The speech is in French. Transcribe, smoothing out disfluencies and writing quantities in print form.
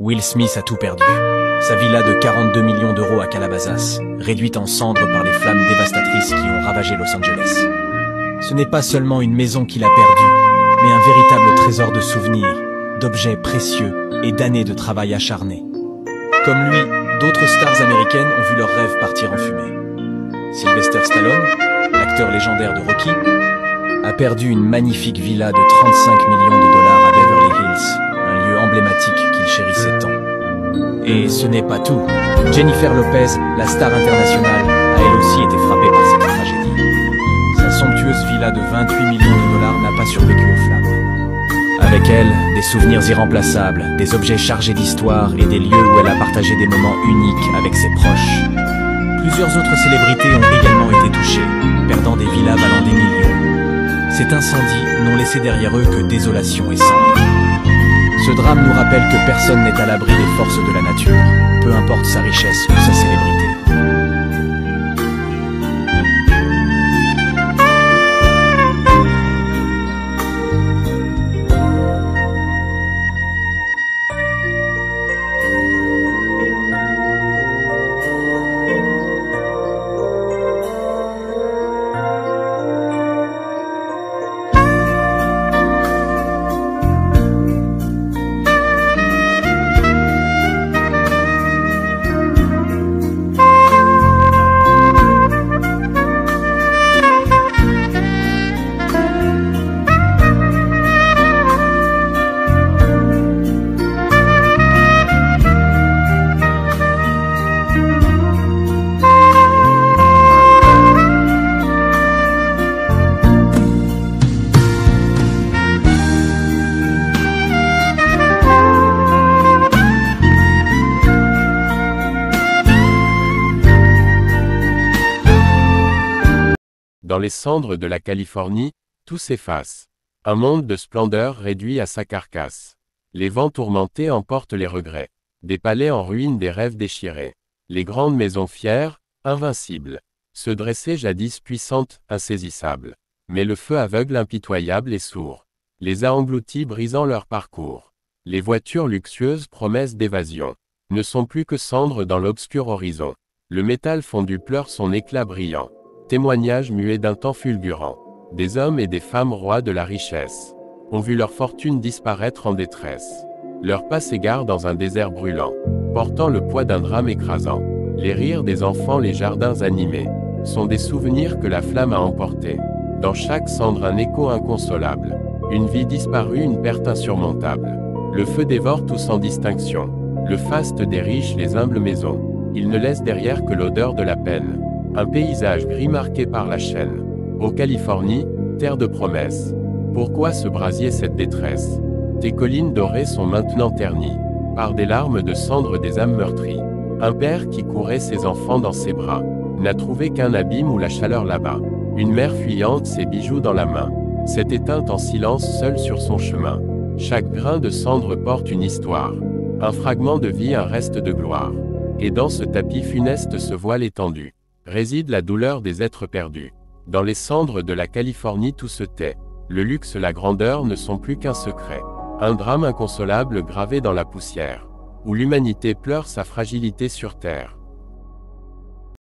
Will Smith a tout perdu. Sa villa de 42 millions d'euros à Calabasas, réduite en cendres par les flammes dévastatrices qui ont ravagé Los Angeles. Ce n'est pas seulement une maison qu'il a perdue, mais un véritable trésor de souvenirs, d'objets précieux et d'années de travail acharné. Comme lui, d'autres stars américaines ont vu leurs rêves partir en fumée. Sylvester Stallone, l'acteur légendaire de Rocky, a perdu une magnifique villa de 35 millions de dollars à Beverly Hills, un lieu emblématique qu'il chérissait tant. Et ce n'est pas tout. Jennifer Lopez, la star internationale, a elle aussi été frappée par cette tragédie. Sa somptueuse villa de 28 millions de dollars n'a pas survécu aux flammes. Avec elle, des souvenirs irremplaçables, des objets chargés d'histoire et des lieux où elle a partagé des moments uniques avec ses proches. Plusieurs autres célébrités ont également été touchées, perdant des villas valant des millions. Cet incendie n'ont laissé derrière eux que désolation et cendres. Ce drame nous rappelle que personne n'est à l'abri des forces de la nature, peu importe sa richesse ou sa célébrité. Dans les cendres de la Californie, tout s'efface. Un monde de splendeur réduit à sa carcasse. Les vents tourmentés emportent les regrets. Des palais en ruine, des rêves déchirés. Les grandes maisons fières, invincibles. Se dressaient jadis puissantes, insaisissables. Mais le feu aveugle impitoyable et sourd les a engloutis, brisant leur parcours. Les voitures luxueuses, promesses d'évasion, ne sont plus que cendres dans l'obscur horizon. Le métal fondu pleure son éclat brillant. Témoignage muet d'un temps fulgurant. Des hommes et des femmes rois de la richesse ont vu leur fortune disparaître en détresse. Leurs pas s'égarent dans un désert brûlant, portant le poids d'un drame écrasant. Les rires des enfants, les jardins animés, sont des souvenirs que la flamme a emportés. Dans chaque cendre un écho inconsolable. Une vie disparue, une perte insurmontable. Le feu dévore tout sans distinction. Le faste des riches, les humbles maisons. Il ne laisse derrière que l'odeur de la peine. Un paysage gris marqué par la chaîne. Ô Californie, terre de promesses. Pourquoi ce brasier, cette détresse? Tes collines dorées sont maintenant ternies par des larmes de cendres des âmes meurtries. Un père qui courait ses enfants dans ses bras n'a trouvé qu'un abîme où la chaleur là-bas. Une mère fuyante, ses bijoux dans la main, s'est éteinte en silence seule sur son chemin. Chaque grain de cendre porte une histoire, un fragment de vie, un reste de gloire. Et dans ce tapis funeste, ce voile étendu, réside la douleur des êtres perdus. Dans les cendres de la Californie, tout se tait. Le luxe, la grandeur ne sont plus qu'un secret. Un drame inconsolable gravé dans la poussière, où l'humanité pleure sa fragilité sur terre.